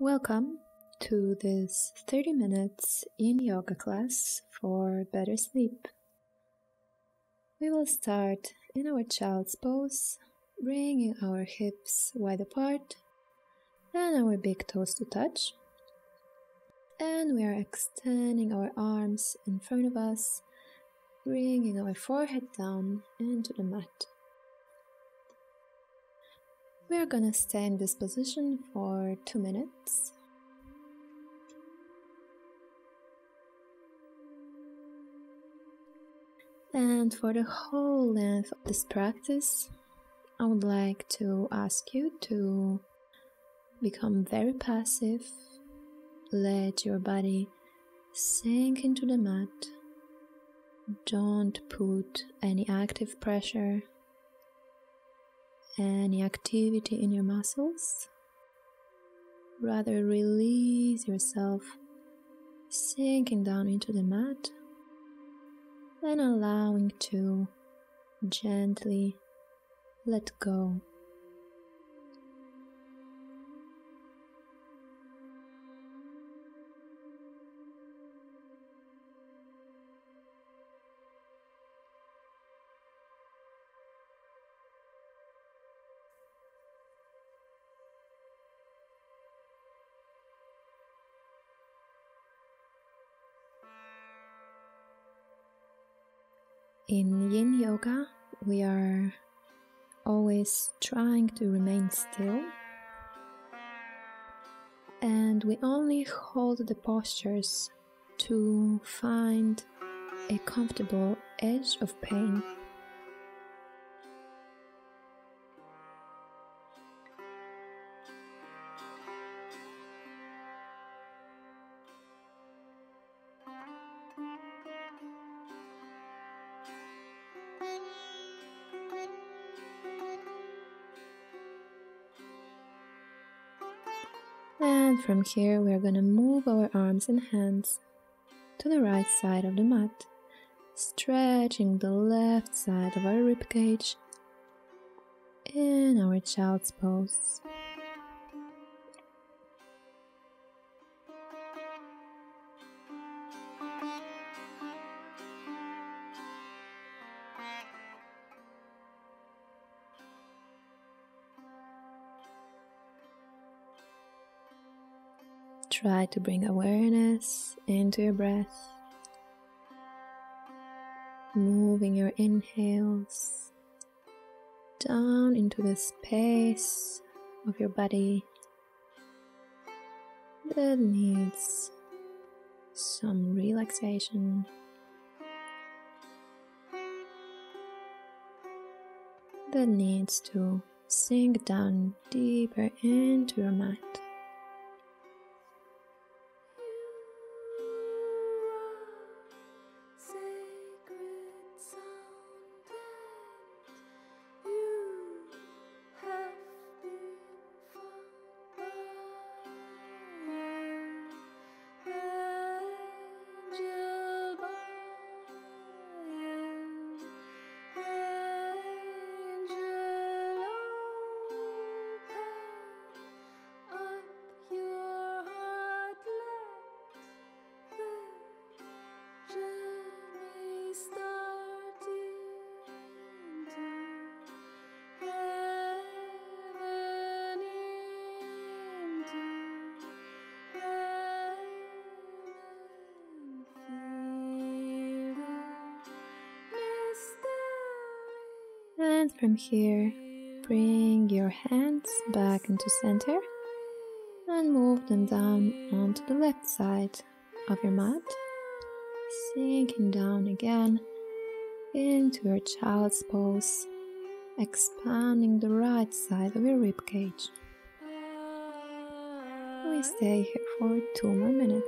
Welcome to this 30 minutes Yin Yoga class for better sleep. We will start in our child's pose, bringing our hips wide apart and our big toes to touch. And we are extending our arms in front of us, bringing our forehead down into the mat. We are gonna stay in this position for 2 minutes. And for the whole length of this practice, I would like to ask you to become very passive. Let your body sink into the mat. Don't put any active pressure, any activity in your muscles. Rather release yourself, sinking down into the mat and allowing to gently let go. In Yin Yoga, we are always trying to remain still, and we only hold the postures to find a comfortable edge of pain. And from here we are going to move our arms and hands to the right side of the mat, stretching the left side of our ribcage in our child's pose. Try to bring awareness into your breath, moving your inhales down into the space of your body that needs some relaxation. That needs to sink down deeper into your mat. And from here, bring your hands back into center and move them down onto the left side of your mat, sinking down again into your child's pose, expanding the right side of your ribcage. We stay here for 2 more minutes.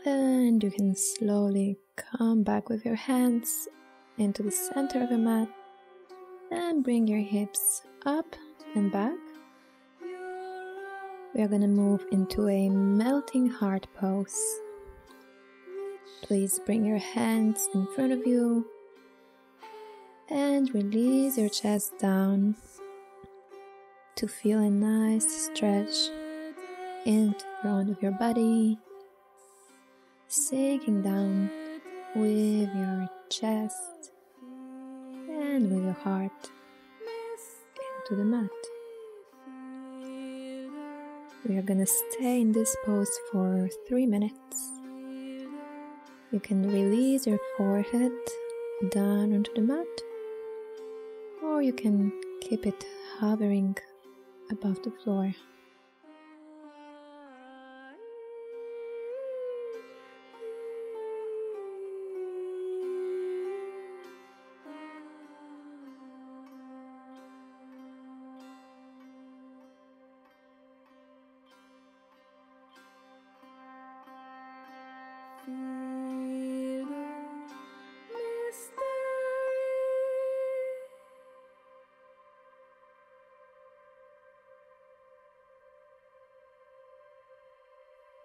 And you can slowly come back with your hands into the center of your mat and bring your hips up and back. We are going to move into a melting heart pose. Please bring your hands in front of you and release your chest down to feel a nice stretch in the front of your body, sinking down with your chest and with your heart into the mat. We are gonna stay in this pose for 3 minutes. You can release your forehead down onto the mat, or you can keep it hovering above the floor.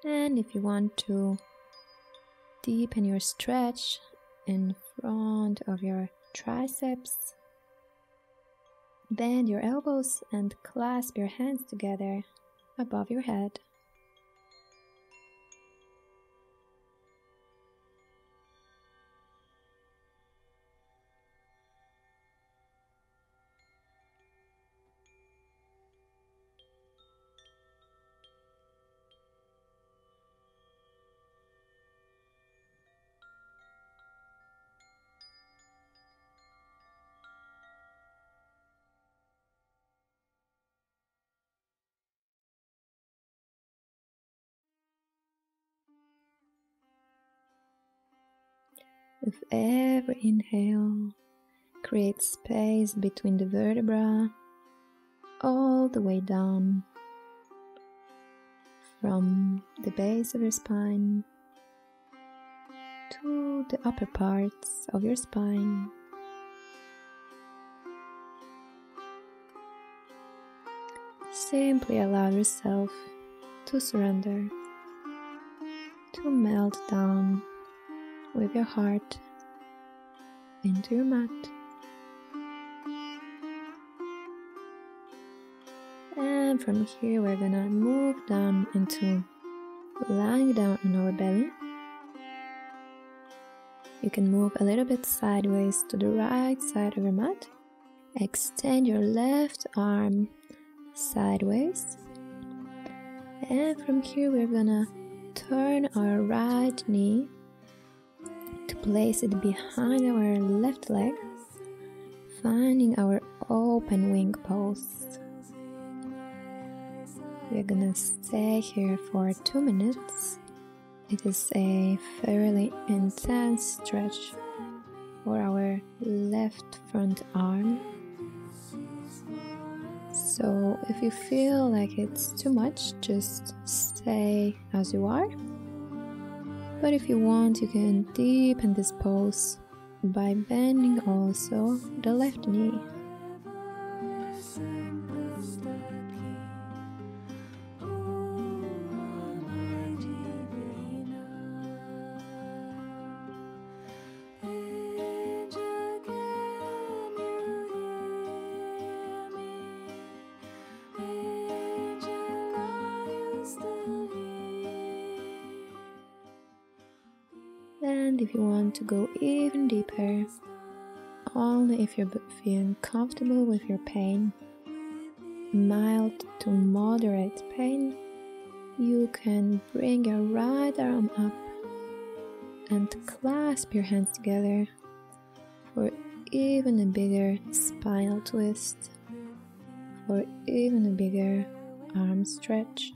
And if you want to deepen your stretch in front of your triceps, bend your elbows and clasp your hands together above your head. With every inhale, create space between the vertebrae all the way down from the base of your spine to the upper parts of your spine. Simply allow yourself to surrender, to melt down with your heart into your mat. And from here we're gonna move down into lying down on our belly. You can move a little bit sideways to the right side of your mat. Extend your left arm sideways. And from here we're gonna turn our right knee to place it behind our left leg, finding our open wing pose. We're gonna stay here for 2 minutes. It is a fairly intense stretch for our left front arm. So if you feel like it's too much, just stay as you are. But if you want, you can deepen this pose by bending also the left knee. And if you want to go even deeper, only if you're feeling comfortable with your pain, mild to moderate pain, you can bring your right arm up and clasp your hands together for even a bigger spinal twist, for even a bigger arm stretch.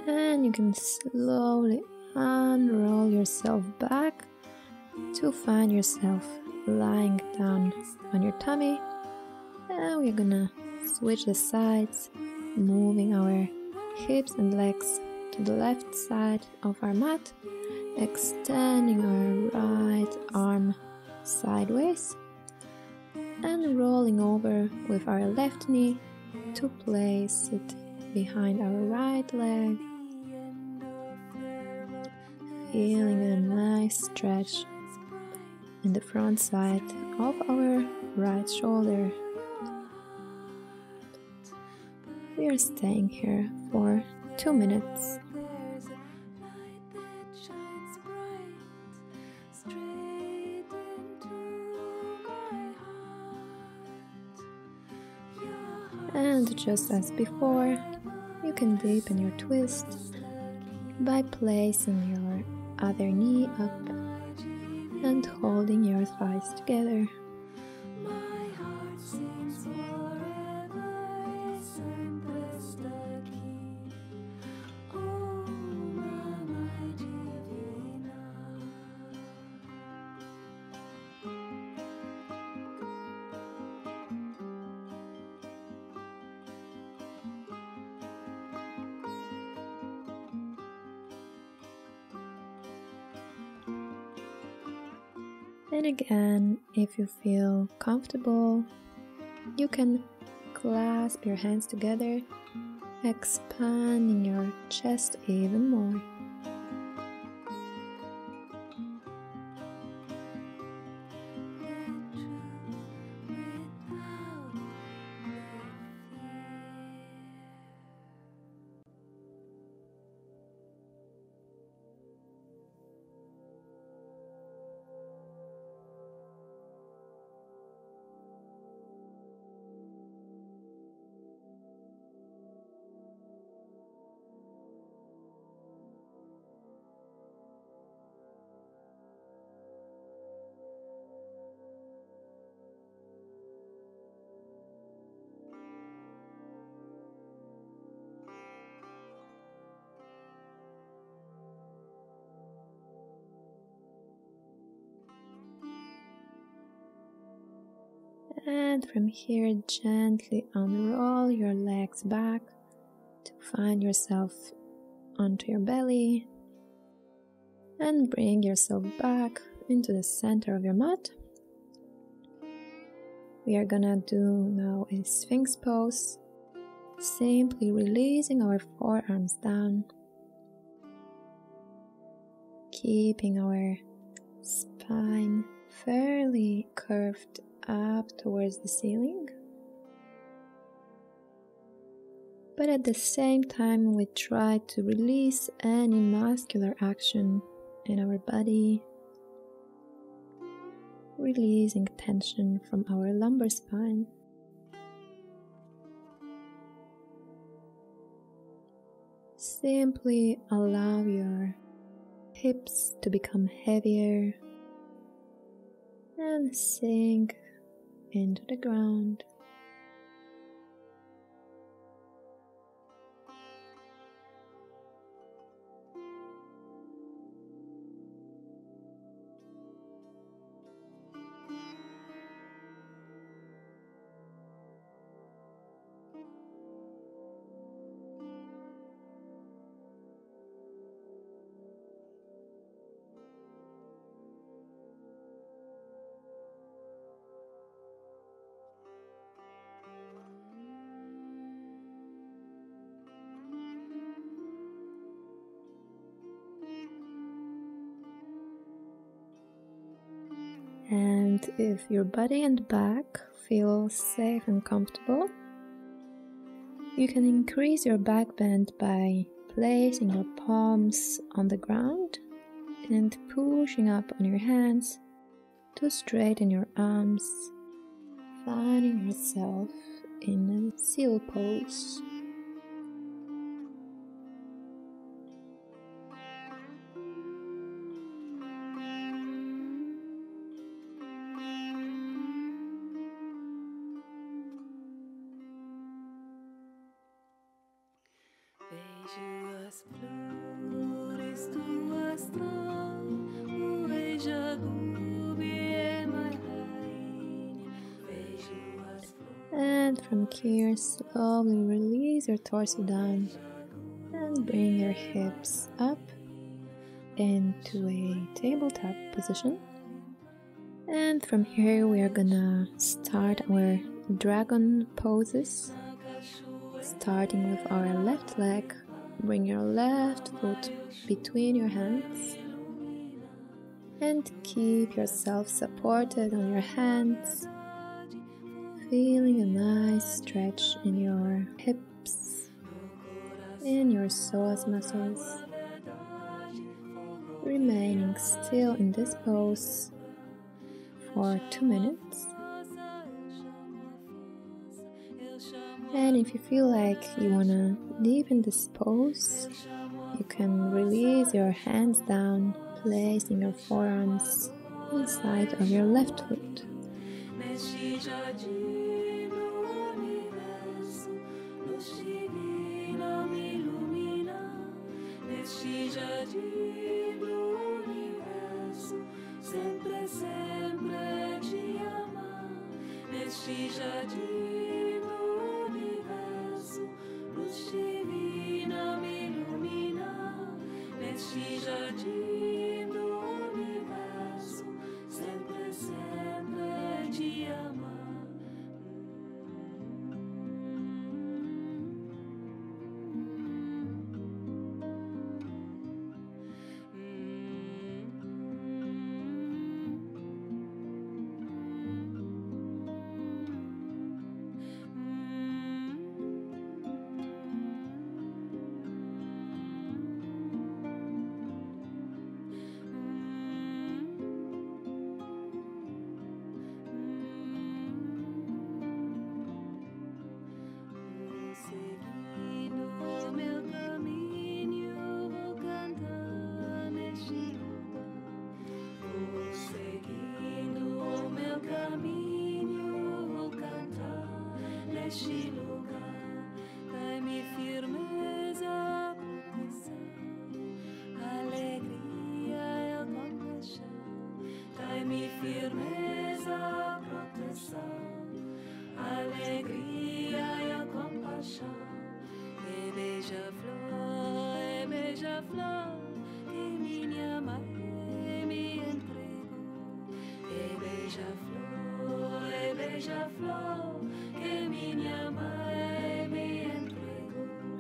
And you can slowly unroll yourself back to find yourself lying down on your tummy. And we're gonna switch the sides, moving our hips and legs to the left side of our mat, extending our right arm sideways and rolling over with our left knee to place it behind our right leg, feeling a nice stretch in the front side of our right shoulder. We are staying here for 2 minutes. And just as before, you can deepen your twist by placing your other knee up and holding your thighs together. And again, if you feel comfortable, you can clasp your hands together, expanding your chest even more. And from here, gently unroll your legs back to find yourself onto your belly and bring yourself back into the center of your mat. We are gonna do now a Sphinx pose, simply releasing our forearms down, keeping our spine fairly curved up towards the ceiling. But at the same time, we try to release any muscular action in our body, releasing tension from our lumbar spine. Simply allow your hips to become heavier and sink into the ground. And if your body and back feel safe and comfortable, you can increase your back bend by placing your palms on the ground and pushing up on your hands to straighten your arms, finding yourself in a seal pose. And from here, slowly release your torso down and bring your hips up into a tabletop position. And from here, we are gonna start our dragon poses. Starting with our left leg, bring your left foot between your hands and keep yourself supported on your hands, feeling a nice stretch in your hips, in your psoas muscles, remaining still in this pose for 2 minutes. And if you feel like you want to deepen this pose, you can release your hands down, placing your forearms inside of your left foot.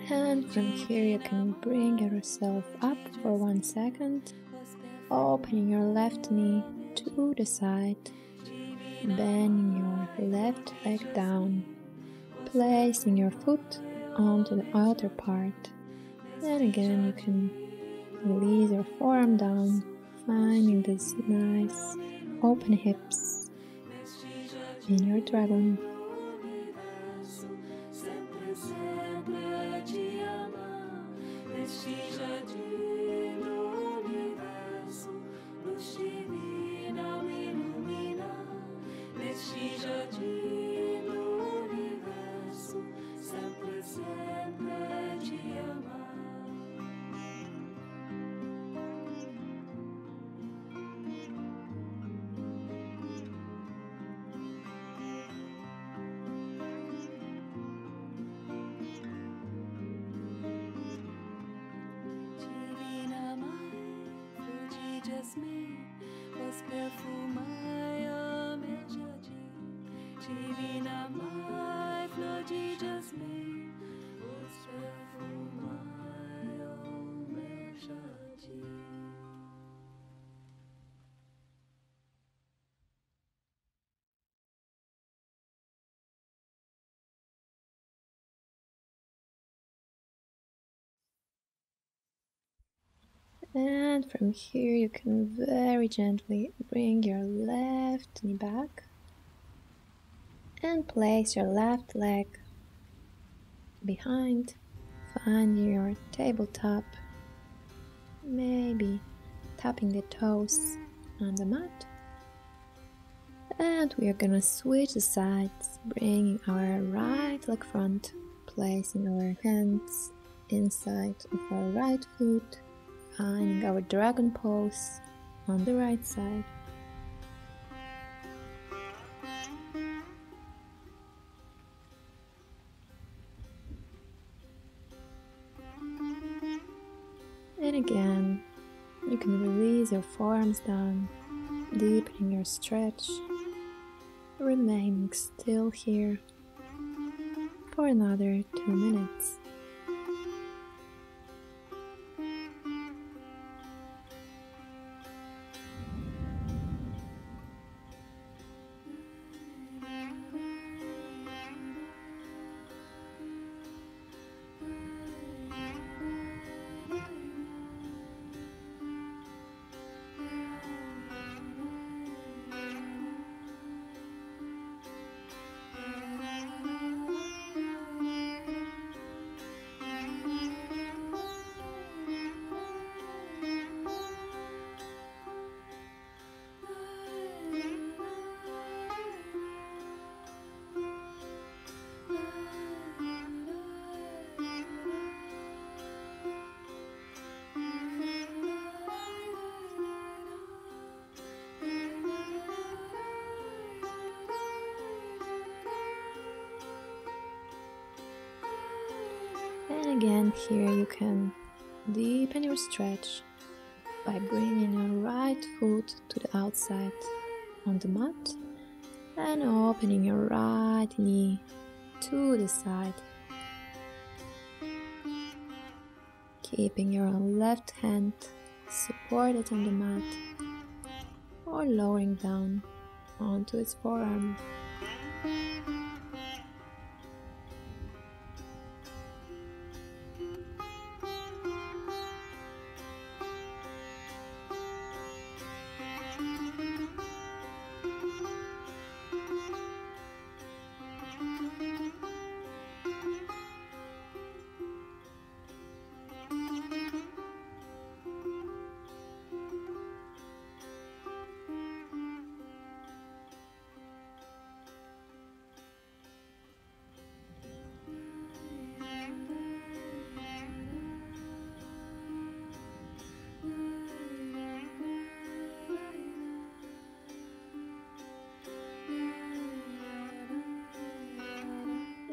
And from here you can bring yourself up for 1 second, opening your left knee to the side, bending your left leg down, placing your foot onto the outer part. And again you can release your forearm down, finding these nice open hips in your dragon. And from here you can very gently bring your left knee back and place your left leg behind, find your tabletop, maybe tapping the toes on the mat. And we are gonna switch the sides, bringing our right leg front, placing our hands inside of our right foot, finding our dragon pose on the right side. And again, you can release your forearms down, deepening your stretch, remaining still here for another 2 minutes. And again, here you can deepen your stretch by bringing your right foot to the outside on the mat and opening your right knee to the side. Keeping your left hand supported on the mat or lowering down onto its forearm.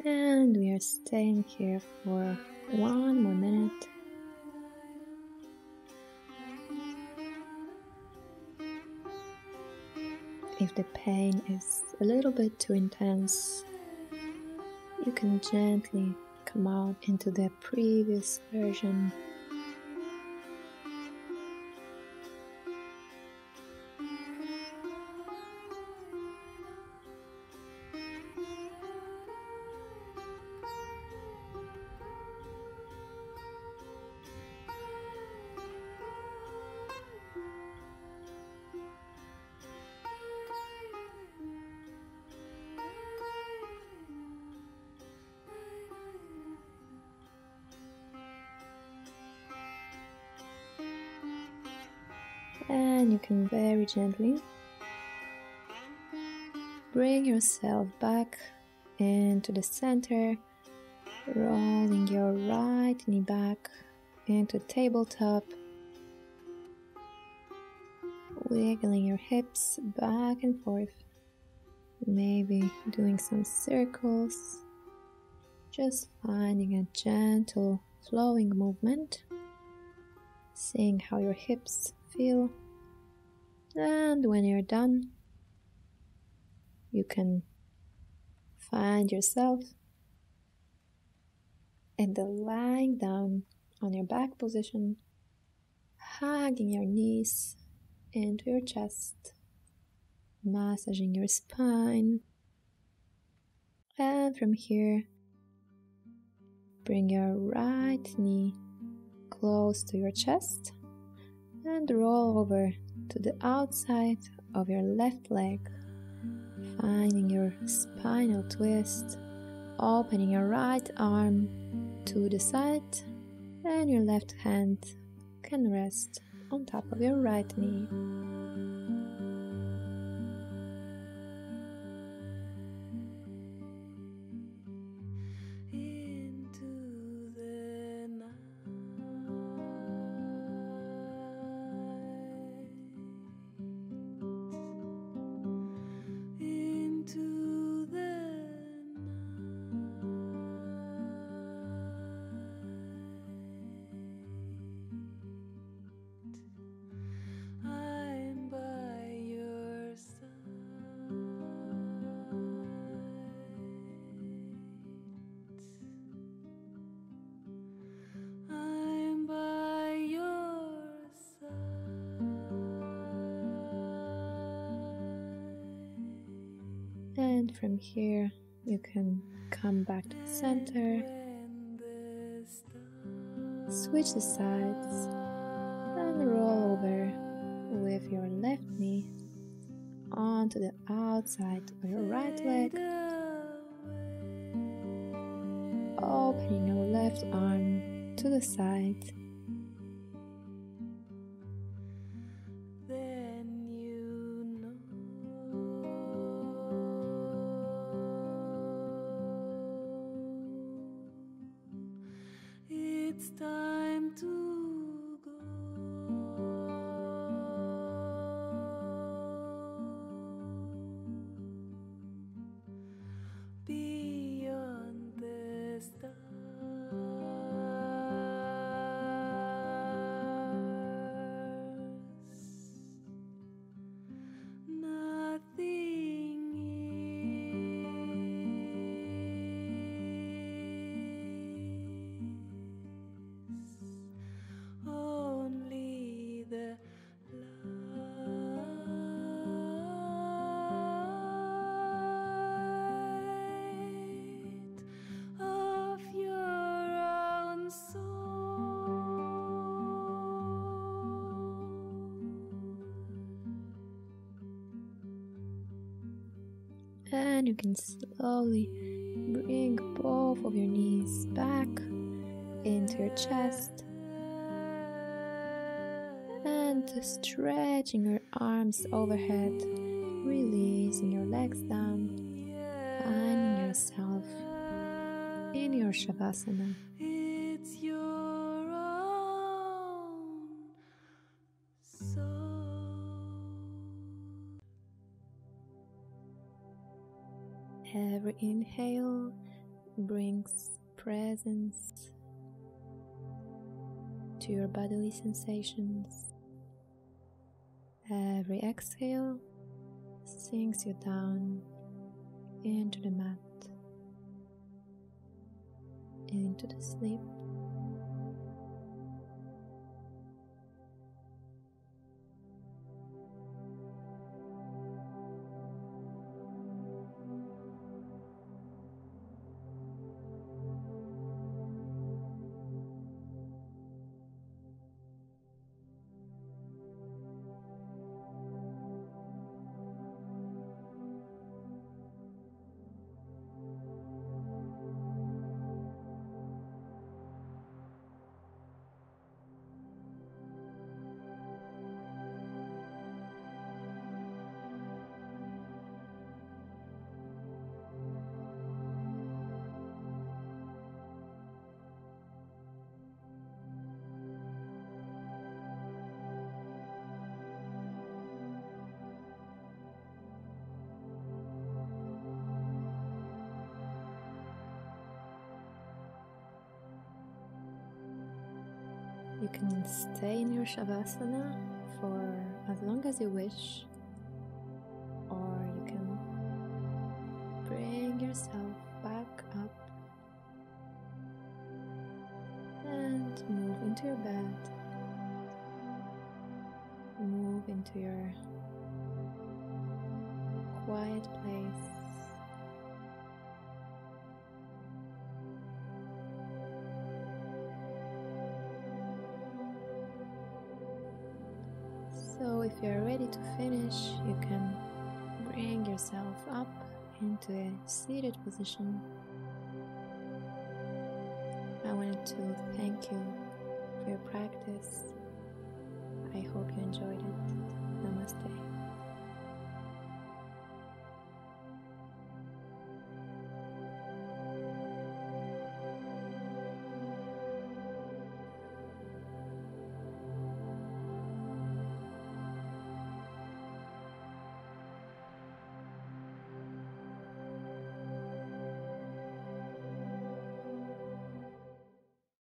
And we are staying here for 1 more minute. If the pain is a little bit too intense, you can gently come out into the previous version. And you can very gently bring yourself back into the center, rolling your right knee back into tabletop, wiggling your hips back and forth, maybe doing some circles, just finding a gentle flowing movement, seeing how your hips feel. And when you're done, you can find yourself in the lying down on your back position, hugging your knees into your chest, massaging your spine. And from here, bring your right knee close to your chest and roll over to the outside of your left leg, finding your spinal twist, opening your right arm to the side, and your left hand can rest on top of your right knee. from here, you can come back to the center, switch the sides, and roll over with your left knee onto the outside of your right leg, opening your left arm to the side. It's time to go beyond the stars. Nothing only the light of your own soul. And you can slowly bring both of your knees back into your chest and stretching your arms overhead, releasing your legs down, finding yourself in your Shavasana. It's your own soul. Every inhale brings presence to your bodily sensations. Every exhale sinks you down into the mat, into the sleep. You can stay in your Shavasana for as long as you wish, or you can bring yourself back up and move into your bed, move into your quiet place. So if you are ready to finish, you can bring yourself up into a seated position. I wanted to thank you for your practice. I hope you enjoyed it.